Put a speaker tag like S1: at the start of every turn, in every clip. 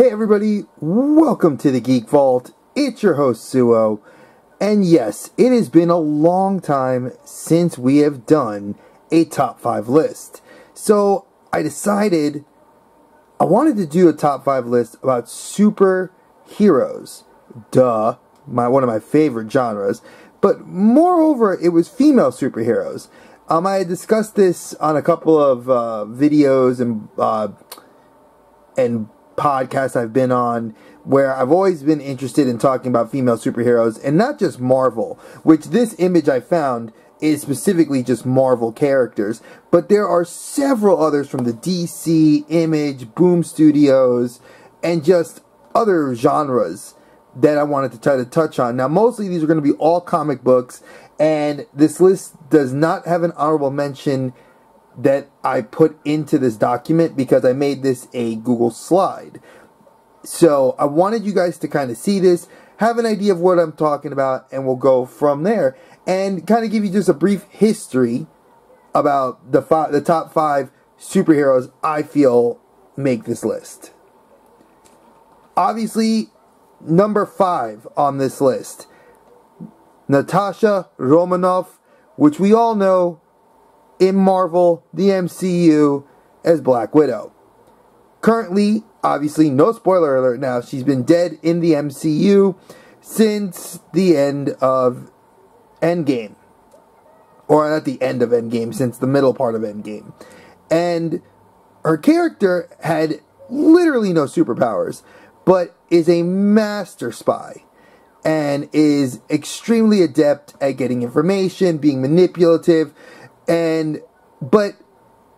S1: Hey everybody, welcome to the Geek Vault. It's your host Suous, and yes, it has been a long time since we have done a top 5 list. So I decided I wanted to do a top 5 list about superheroes. Duh, one of my favorite genres. But moreover, it was female superheroes. I had discussed this on a couple of videos and podcasts I've been on, where I've always been interested in talking about female superheroes, and not just Marvel, which this image I found is specifically just Marvel characters, but there are several others from the DC, Image, Boom Studios, and just other genres that I wanted to try to touch on. Now, mostly these are going to be all comic books, and this list does not have an honorable mention that I put into this document because I made this a Google slide. So I wanted you guys to kind of see this, have an idea of what I'm talking about, and we'll go from there and kind of give you just a brief history about the top 5 superheroes I feel make this list. Obviously, number 5 on this list, Natasha Romanoff, which we all know in Marvel, the MCU, as Black Widow. Currently, obviously, no spoiler alert now, she's been dead in the MCU since the end of Endgame. Or not the end of Endgame, since the middle part of Endgame. And her character had literally no superpowers, but is a master spy and is extremely adept at getting information, being manipulative, but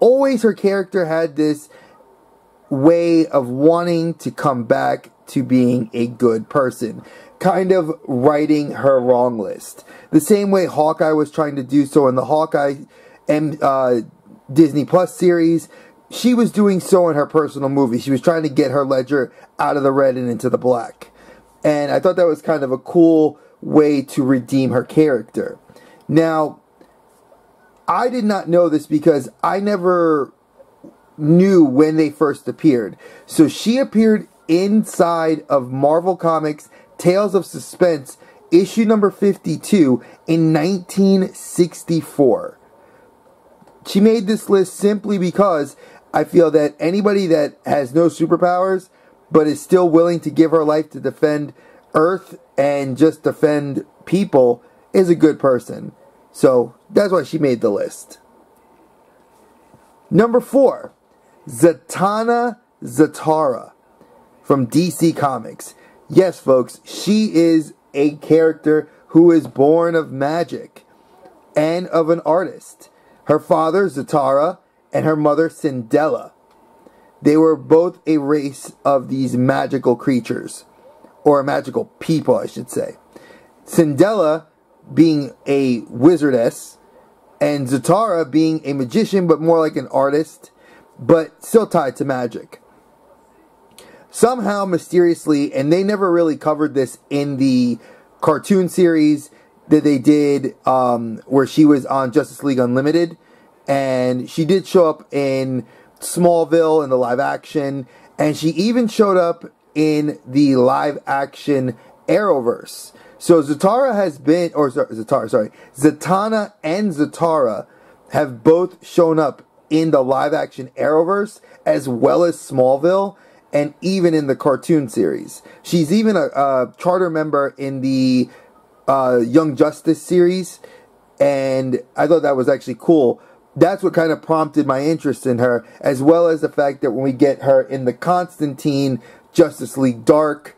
S1: always her character had this way of wanting to come back to being a good person, kind of righting her wrong list. The same way Hawkeye was trying to do so in the Hawkeye Disney Plus series, she was doing so in her personal movie. She was trying to get her ledger out of the red and into the black. And I thought that was kind of a cool way to redeem her character. Now, I did not know this because I never knew when they first appeared. So she appeared inside of Marvel Comics Tales of Suspense, issue number 52 in 1964. She made this list simply because I feel that anybody that has no superpowers but is still willing to give her life to defend Earth and just defend people is a good person. So that's why she made the list. Number 4, Zatanna Zatara from DC Comics. Yes, folks, she is a character who is born of magic and of an artist. Her father, Zatara, and her mother, Cindella. They were both a race of these magical creatures, or magical people, I should say. Cindella being a wizardess, and Zatara being a magician, but more like an artist, but still tied to magic. Somehow, mysteriously, and they never really covered this in the cartoon series that they did, where she was on Justice League Unlimited, and she did show up in Smallville in the live action, and she even showed up in the live action Arrowverse. So Zatanna and Zatara have both shown up in the live action Arrowverse, as well as Smallville, and even in the cartoon series. She's even a charter member in the Young Justice series, and I thought that was actually cool. That's what kind of prompted my interest in her, as well as the fact that when we get her in the Constantine Justice League Dark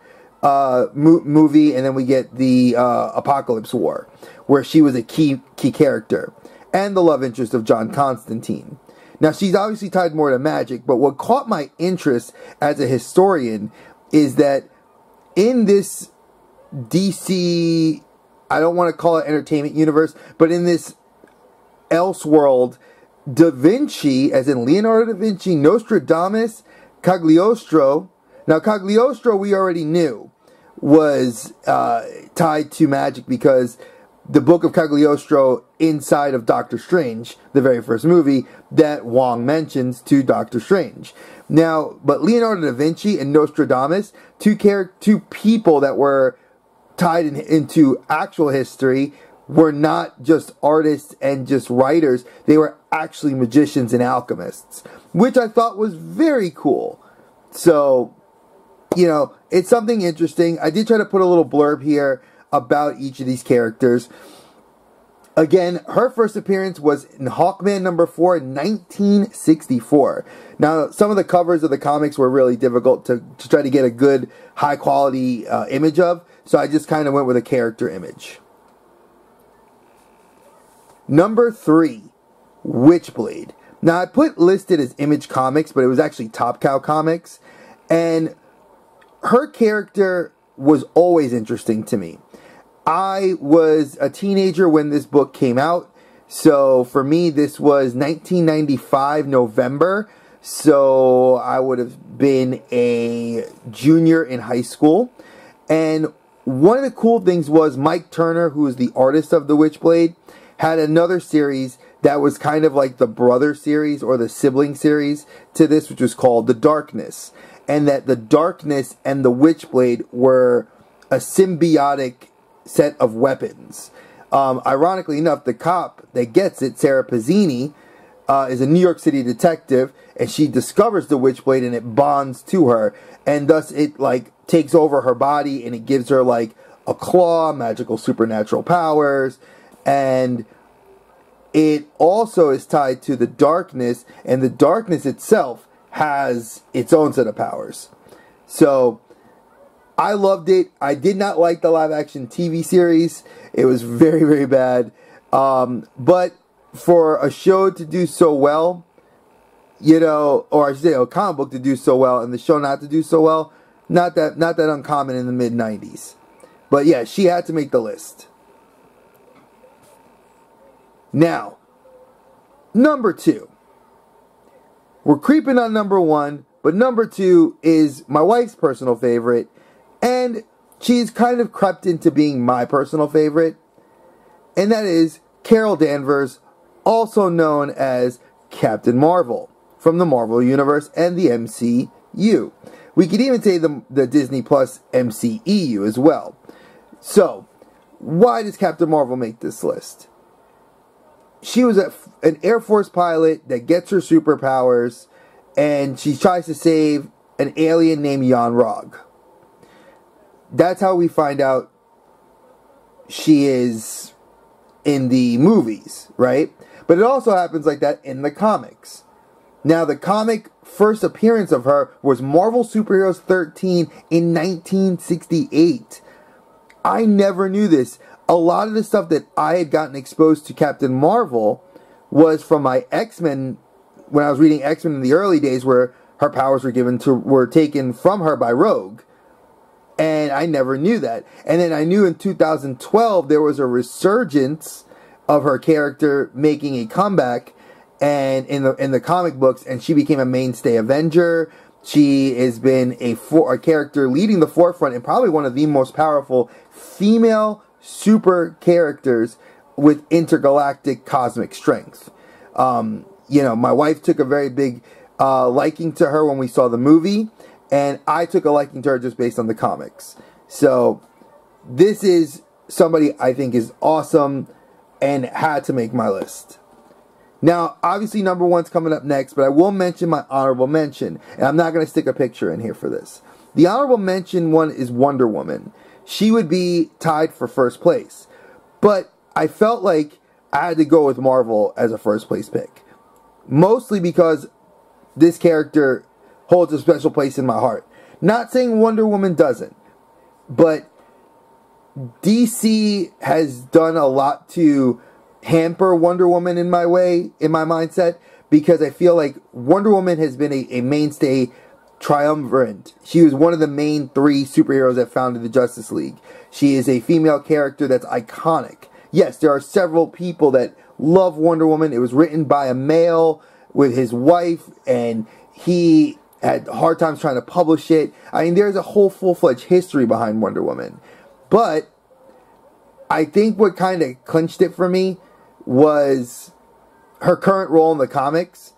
S1: movie, and then we get the Apocalypse War, where she was a key character, and the love interest of John Constantine. Now, she's obviously tied more to magic, but what caught my interest as a historian is that in this DC, I don't want to call it entertainment universe, but in this Elseworld, Da Vinci, as in Leonardo da Vinci, Nostradamus, Cagliostro. Now, Cagliostro we already knew was tied to magic because the Book of Cagliostro inside of Doctor Strange, the very first movie that Wong mentions to Doctor Strange. Now, but Leonardo da Vinci and Nostradamus, two people that were tied into actual history, were not just artists and just writers. They were actually magicians and alchemists, which I thought was very cool. So, you know, it's something interesting. I did try to put a little blurb here about each of these characters. Again, her first appearance was in Hawkman #4 in 1964. Now, some of the covers of the comics were really difficult to try to get a good, high-quality image of, so I just kind of went with a character image. Number 3, Witchblade. Now, I put listed as Image Comics, but it was actually Top Cow Comics, and her character was always interesting to me. I was a teenager when this book came out, so for me this was 1995 November, so I would have been a junior in high school. And one of the cool things was Mike Turner, who is the artist of the Witchblade, had another series that was kind of like the brother series or the sibling series to this, which was called The Darkness. And that the Darkness and the Witchblade were a symbiotic set of weapons. Ironically enough, the cop that gets it, Sarah Pazzini, is a New York City detective, and she discovers the Witchblade and it bonds to her, and thus it like takes over her body and it gives her like a claw, magical supernatural powers, and it also is tied to the Darkness, and the Darkness itself has its own set of powers. So I loved it. I did not like the live-action TV series. It was very, very bad. But for a show to do so well, you know, or I should say a comic book to do so well and the show not to do so well, not that uncommon in the mid-90s. But yeah, she had to make the list. Now, number 2. We're creeping on number 1, but number 2 is my wife's personal favorite, and she's kind of crept into being my personal favorite, and that is Carol Danvers, also known as Captain Marvel, from the Marvel Universe and the MCU. We could even say the Disney Plus MCEU as well. So, why does Captain Marvel make this list? She was an Air Force pilot that gets her superpowers, and she tries to save an alien named Yon-Rogg. That's how we find out she is in the movies, right? But it also happens like that in the comics. Now, the comic first appearance of her was Marvel Superheroes 13 in 1968. I never knew this. A lot of the stuff that I had gotten exposed to Captain Marvel was from my X-Men, when I was reading X-Men in the early days, where her powers were taken from her by Rogue. And I never knew that. And then I knew in 2012 there was a resurgence of her character making a comeback, and in the comic books, and she became a mainstay Avenger. She has been a character leading the forefront and probably one of the most powerful female super characters with intergalactic cosmic strength. You know, my wife took a very big liking to her when we saw the movie, and I took a liking to her just based on the comics. So this is somebody I think is awesome and had to make my list. Now, obviously number 1's coming up next, but I will mention my honorable mention, and I'm not going to stick a picture in here for this. The honorable mention one is Wonder Woman. She would be tied for first place. But I felt like I had to go with Marvel as a first place pick. Mostly because this character holds a special place in my heart. Not saying Wonder Woman doesn't. But DC has done a lot to hamper Wonder Woman in my mindset. Because I feel like Wonder Woman has been a mainstay triumvirate. She was one of the main 3 superheroes that founded the Justice League. She is a female character that's iconic. Yes, there are several people that love Wonder Woman. It was written by a male with his wife, and he had hard times trying to publish it. I mean, there's a whole full-fledged history behind Wonder Woman. But I think what kind of clinched it for me was her current role in the comics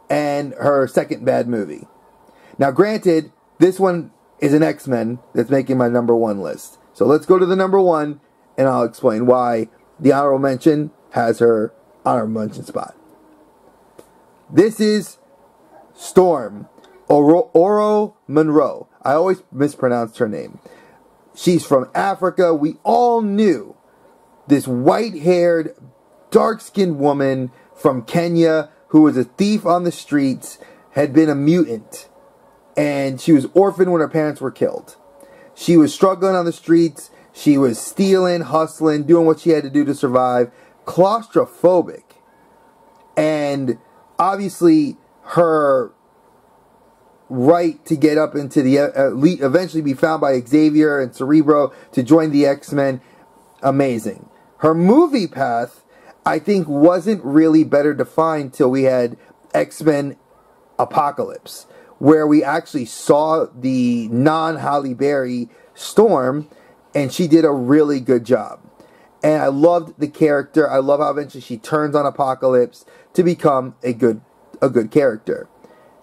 S1: and her second bad movie. Now, granted, this one is an X-Men that's making my number 1 list. So let's go to the number 1, and I'll explain why the honorable mention has her honorable mention spot. This is Storm Oro Monroe. I always mispronounced her name. She's from Africa. We all knew this white-haired, dark-skinned woman from Kenya who was a thief on the streets, had been a mutant, and she was orphaned when her parents were killed. She was struggling on the streets. She was stealing, hustling, doing what she had to do to survive. Claustrophobic. And obviously her right to get up into the elite, eventually be found by Xavier and Cerebro to join the X-Men, amazing. Her movie path, I think, wasn't really better defined till we had X-Men Apocalypse, where we actually saw the non-Halle Berry Storm, and she did a really good job. And I loved the character. I love how eventually she turns on Apocalypse to become a good character.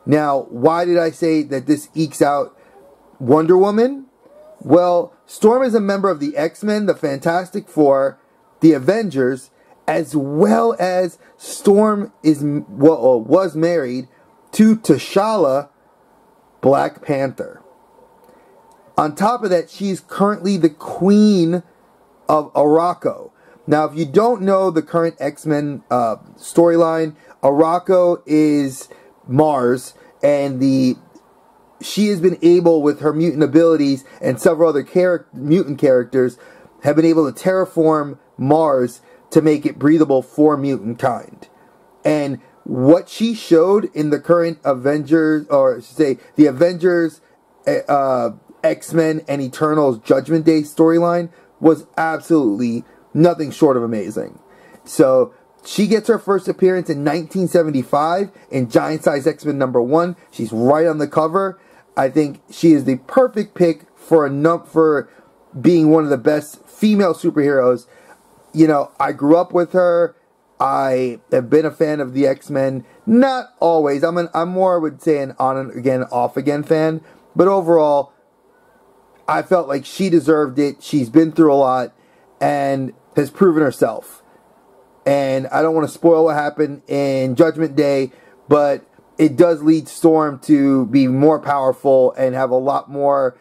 S1: Now, why did I say that this ekes out Wonder Woman? Well, Storm is a member of the X-Men, the Fantastic Four, the Avengers, as well as Storm was married to T'Challa, Black Panther. On top of that, she's currently the queen of Arakko. Now, if you don't know the current X-Men storyline, Arakko is Mars, and she has been able, with her mutant abilities and several other mutant characters, have been able to terraform Mars to make it breathable for mutant kind. And what she showed in the current Avengers, or I should say, the Avengers, X-Men, and Eternals Judgment Day storyline was absolutely nothing short of amazing. So she gets her first appearance in 1975 in Giant Size X-Men #1. She's right on the cover. I think she is the perfect pick for being one of the best female superheroes. You know, I grew up with her. I have been a fan of the X-Men. Not always. I'm more, I would say, an on and again, off again fan. But overall, I felt like she deserved it. She's been through a lot and has proven herself. And I don't want to spoil what happened in Judgment Day, but it does lead Storm to be more powerful and have a lot more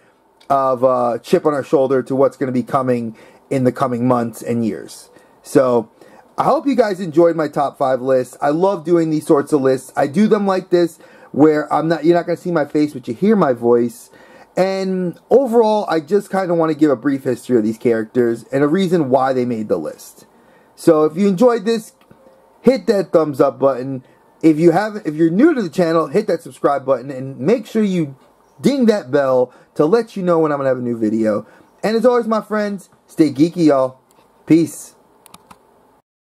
S1: of a chip on her shoulder to what's going to be coming in the coming months and years. So I hope you guys enjoyed my top 5 list. I love doing these sorts of lists. I do them like this, where you're not going to see my face, but you hear my voice. And overall, I just kind of want to give a brief history of these characters and a reason why they made the list. So if you enjoyed this, hit that thumbs up button. If you're new to the channel, hit that subscribe button and make sure you ding that bell to let you know when I'm going to have a new video. And as always, my friends, stay geeky, y'all. Peace.